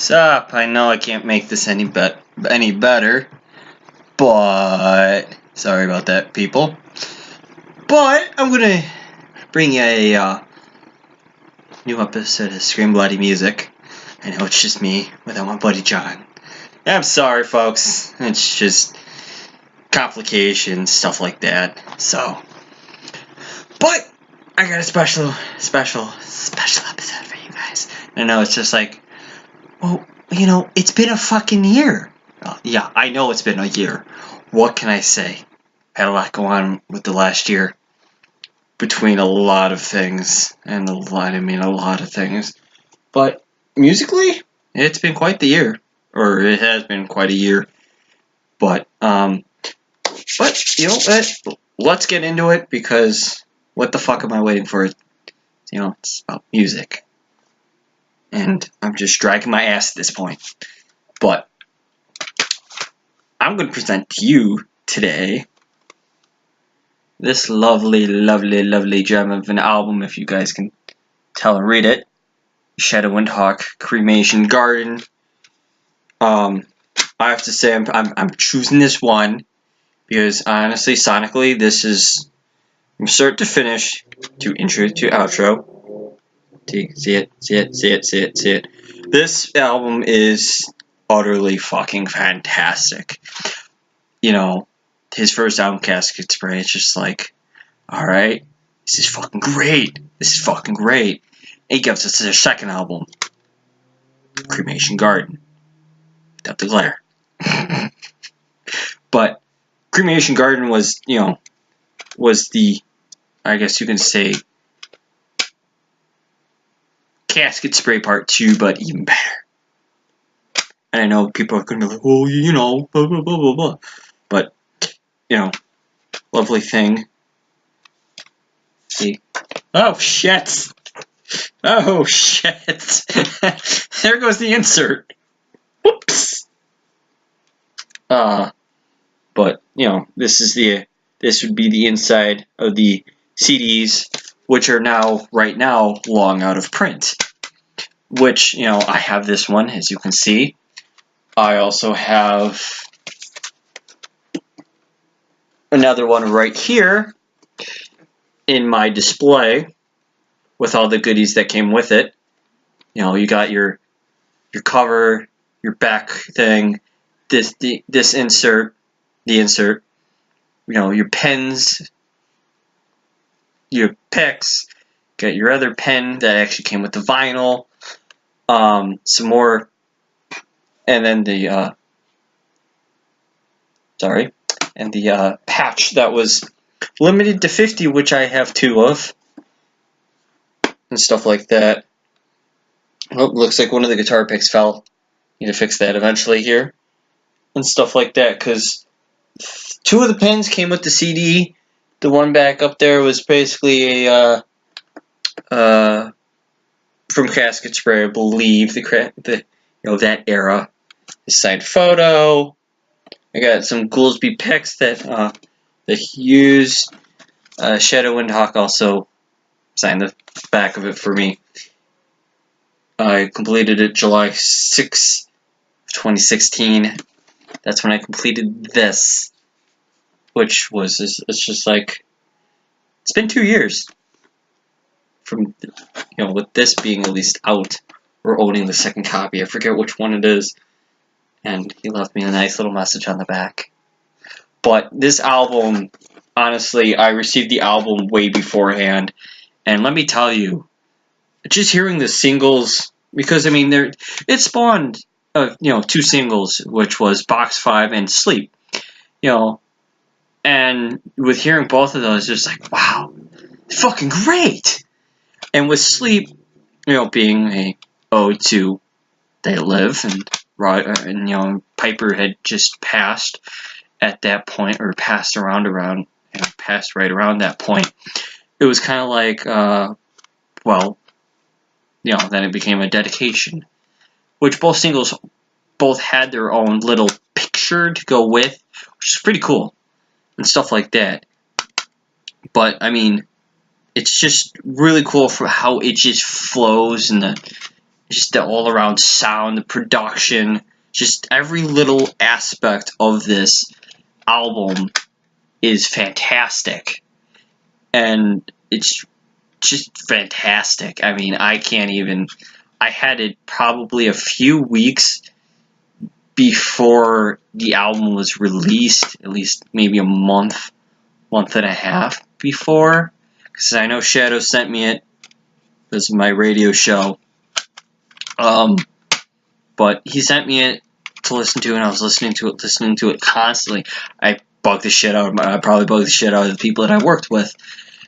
Sup, I know I can't make this any better, but sorry about that, people. But I'm gonna bring you a new episode of Scream Bloody Music. I know it's just me without my buddy John. I'm sorry, folks. It's just complications, stuff like that. So, but I got a special episode for you guys. I know it's just like, well, you know, it's been a fucking year. Yeah, I know it's been a year. What can I say? Had a lot go on with the last year. Between a lot of things. And a lot of things. But musically, it's been quite the year. Or it has been quite a year. But you know what? Let's get into it because what the fuck am I waiting for? You know, it's about music. And I'm just dragging my ass at this point. But I'm going to present to you today this lovely gem of an album, if you guys can tell and read it. Windhawk, Cremation Garden. I have to say I'm choosing this one because honestly, sonically, this is from start to finish, to intro to outro. See it. This album is utterly fucking fantastic. You know, his first album, Casket Spray, it's just like, alright, this is fucking great. And he gives us their second album, Cremation Garden. Without the glare. But Cremation Garden was, you know, was the, I guess you can say, Casket Spray Part 2, but even better. And I know people are going to be like, well, you know, blah, blah, blah, blah, blah. But, you know, lovely thing. See? Oh, shit! Oh, shit! There goes the insert. Whoops! But, you know, this would be the inside of the CDs, which are now, right now, long out of print. Which, you know, I have this one, as you can see. I also have another one right here in my display with all the goodies that came with it. You know, you got your cover, your back thing, this insert, the insert, you know, your pens, your picks, got your other pen that actually came with the vinyl, some more, and then the patch that was limited to 50, which I have 2 of, and stuff like that. Oh, looks like one of the guitar picks fell. Need to fix that eventually here, and stuff like that, because 2 of the pins came with the CD. The one back up there was basically a from Casket Spray, I believe, the you know, that era. A signed photo. I got some Goolsby picks that he used. Windhawk also signed the back of it for me. I completed it July 6th, 2016. That's when I completed this, which was, it's just like, it's been 2 years from, you know, with this being at least out or owning the second copy. I forget which one it is, and he left me a nice little message on the back. But this album, honestly, I received the album way beforehand, and let me tell you, just hearing the singles, because I mean, it spawned, you know, 2 singles, which was Box 5 and Sleep, you know, and with hearing both of those, just like, wow, fucking great. And with Sleep, you know, being a ode to They Live, and you know, Piper had just passed at that point, or passed right around that point. It was kind of like, well, you know, then it became a dedication, which both singles both had their own little picture to go with, which is pretty cool, and stuff like that. But, I mean, it's just really cool for how it just flows, and just the all-around sound, the production, just every little aspect of this album is fantastic. And it's just fantastic. I mean, I had it probably a few weeks before the album was released, at least maybe a month and a half before, because I know Shadow sent me it. This is my radio show. But he sent me it to listen to, and I was listening to it constantly. I probably bugged the shit out of the people that I worked with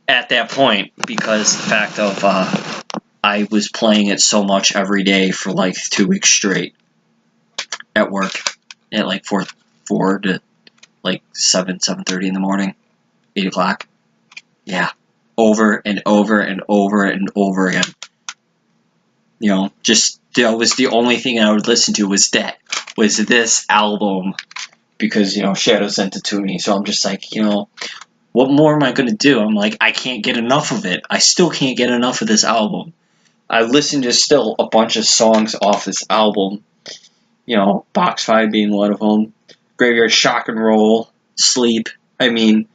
at that point, because the fact of I was playing it so much every day for like 2 weeks straight at work at like 4 to like 7:30 in the morning, 8 o'clock. Yeah, over and over and over and over again. You know, just that was the only thing I would listen to was this album, because, you know, Shadow sent it to me. So I'm just like, you know, what more am I going to do? I'm like, I can't get enough of it. I still can't get enough of this album. I listened to still a bunch of songs off this album. You know, Box 5 being one of them. Graveyard Shock and Roll. Sleep. I mean,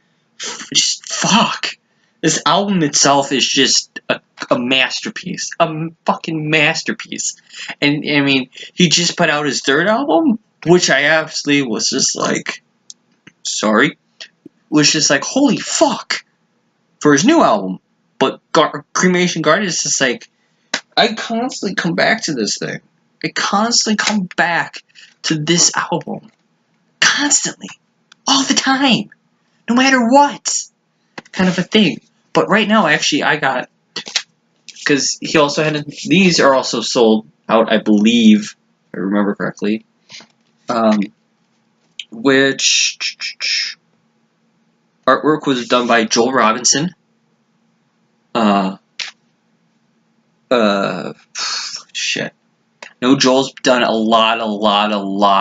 just fuck. This album itself is just a masterpiece. A fucking masterpiece. And, I mean, he just put out his third album, which I absolutely was just like, sorry. Was just like, holy fuck, for his new album. But Cremation Garden is just like, I constantly come back to this thing. I constantly come back to this album. Constantly. All the time. No matter what. Kind of a thing. But right now, actually, I got, because he also had, these are also sold out, I believe, if I remember correctly. Which artwork was done by Joel Robinson. Shit. No, Joel's done a lot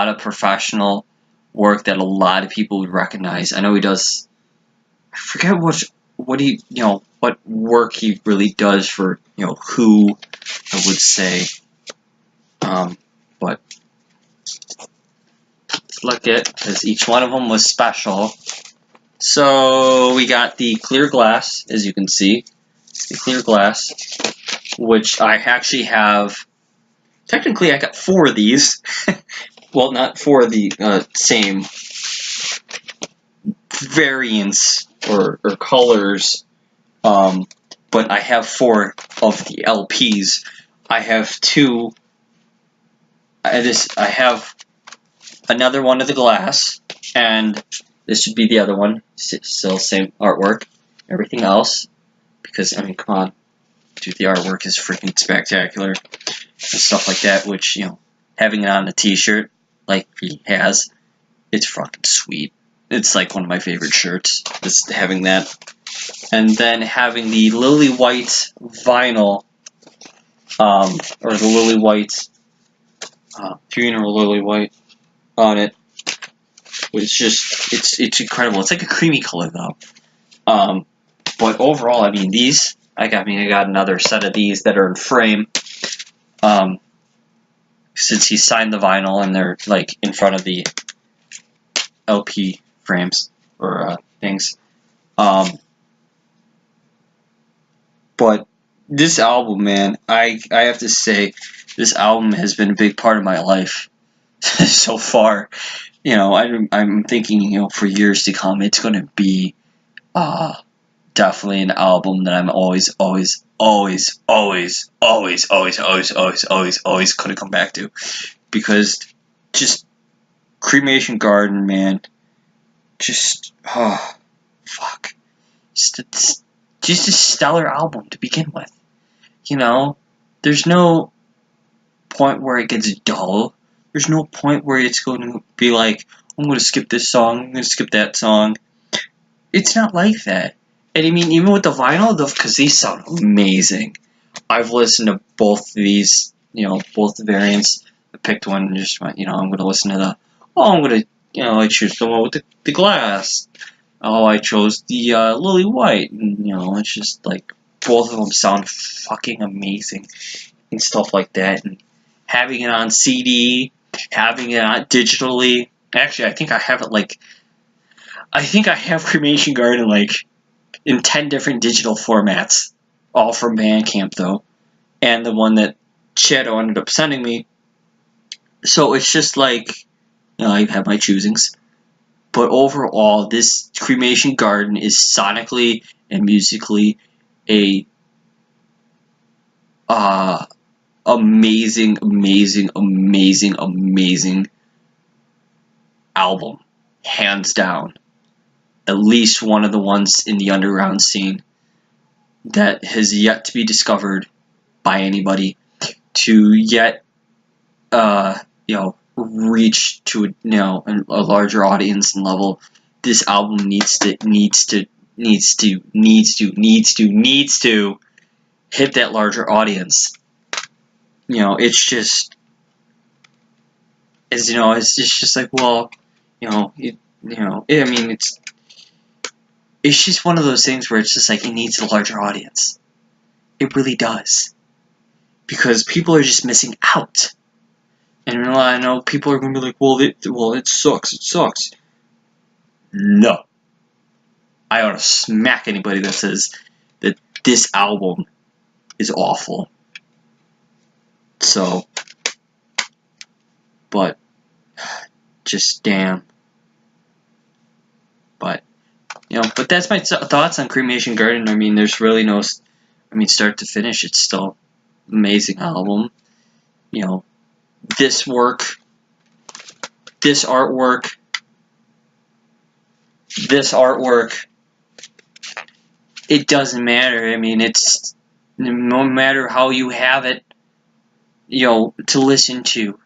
of professional work that a lot of people would recognize. I know he does. I forget what he, you know, what work he really does for, you know, who, I would say. But let's look at, because each one of them was special. So we got the clear glass, as you can see, the clear glass, which I actually have. Technically, I got 4 of these. Well, not 4 of the same variants or colors, but I have 4 of the LPs. I have 2. I have another one of the glass, and this should be the other one. Still same artwork, everything else. Because, I mean, come on. Dude, the artwork is freaking spectacular. And stuff like that, which, you know, having it on a t-shirt, like he has, it's fucking sweet. It's like one of my favorite shirts, just having that. And then having the Lily White vinyl, or the Lily White, funeral Lily White on it. It's just, it's incredible. It's like a creamy color, though. But overall, I mean, these, I got another set of these that are in frame. Since he signed the vinyl and they're like in front of the LP frames or things. But this album, man, I have to say, this album has been a big part of my life so far. You know, I'm thinking, you know, for years to come, it's going to be definitely an album that I'm always gonna come back to, because just Cremation Garden, man, just fuck, just a stellar album to begin with. You know, there's no point where it gets dull. There's no point where it's going to be like, I'm going to skip this song, I'm going to skip that song. It's not like that. And I mean, even with the vinyl, because these sound amazing. I've listened to both of these, you know, both the variants. I picked one and just went, you know, I'm going to listen to I choose the one with the glass. Oh, I chose the Lily White. And, you know, it's just like, both of them sound fucking amazing. and stuff like that, and having it on CD, having it on digitally. Actually, I think I have Cremation Garden in 10 different digital formats, all from Bandcamp though, and the one that Shadow ended up sending me. So it's just I have my choosings. But overall, this Cremation Garden is sonically and musically a amazing album, hands down. At least one of the ones in the underground scene that has yet to be discovered by anybody, to yet reach to a larger audience and level. This album needs to hit that larger audience. It's just it's just one of those things where it's just it needs a larger audience. It really does, because people are just missing out. And I know people are going to be like, well, it sucks. No. I ought to smack anybody that says that this album is awful. So, but, just damn. But that's my thoughts on Cremation Garden. I mean, there's really no, start to finish, it's still an amazing album. This artwork, it doesn't matter. I mean, it's no matter how you have it, to listen to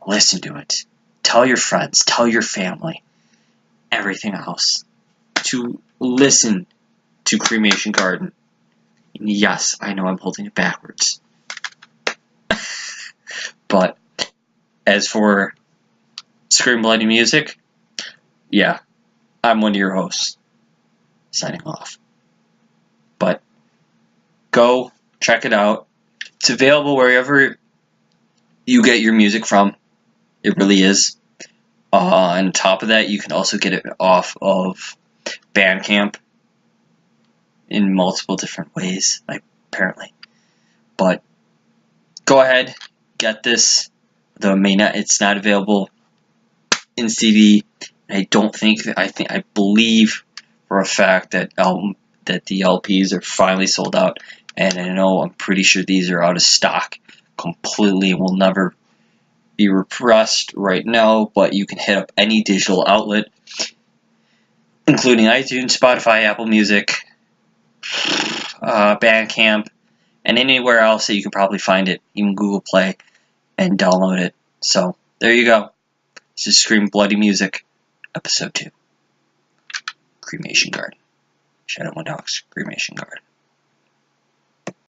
it. Tell your friends, tell your family, everything else, to listen to Cremation Garden. And yes, I know I'm holding it backwards. But as for Scream Bloody Music, yeah, I'm one of your hosts, signing off. But go check it out. It's available wherever you get your music from. It really is. On top of that, you can also get it off of Bandcamp in multiple different ways, apparently. But go ahead, get this. Though it's not available in CD. I believe for a fact that the LPs are finally sold out, and I'm pretty sure these are out of stock completely, will never be repressed right now. But you can hit up any digital outlet, including iTunes, Spotify, Apple Music, Bandcamp, and anywhere else that you can probably find it, even Google Play, and download it. So there you go. This is Scream Bloody Music, Episode 2. Cremation Garden. Shadow Windhawk's Cremation Garden.